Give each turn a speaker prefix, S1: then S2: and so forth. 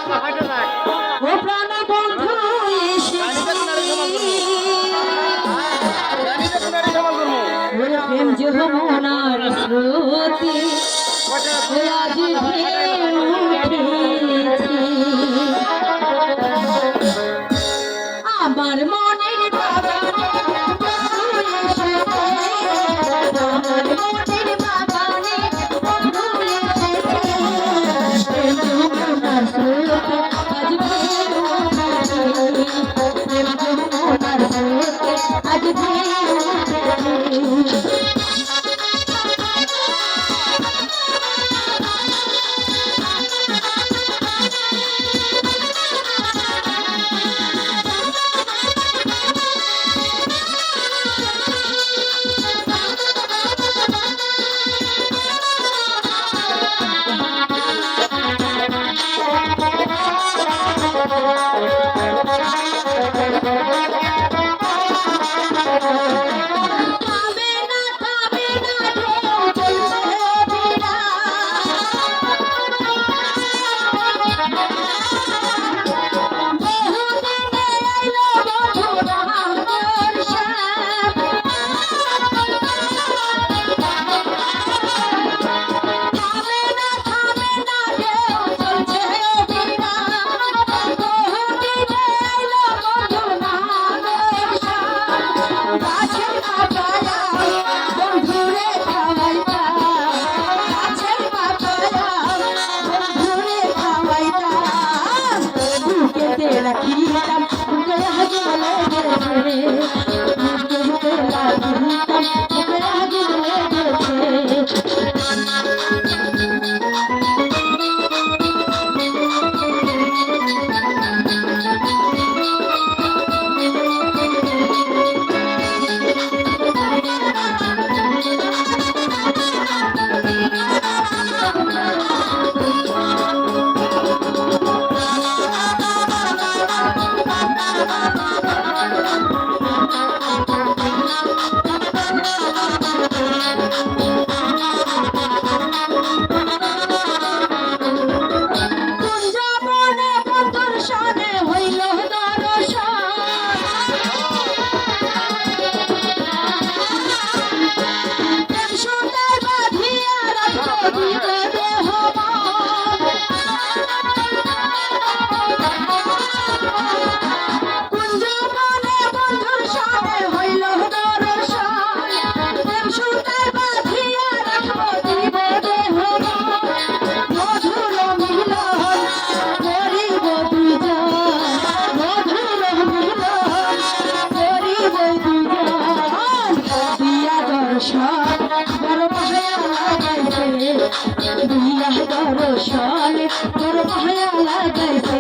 S1: ও প্রাণ বন্ধু ওরে প্রেম যমুনার স্রোতে আজ ঢেউ উঠেছে আমার মনের বাগানে বন্ধু এসেছে আমার মনের বাগানে বন্ধু এসেছে প্রেম যমুনার স্রোতে আজ ঢেউ উঠেছে প্রেম যমুনার স্রোতে আজ ঢেউ উঠেছে রাখিতাম বুকে আগুন লেগেছে বুকে বুকে রাখিতাম বুকে আগুন লেগেছে দর্শন তোর মায়া লাগাইছে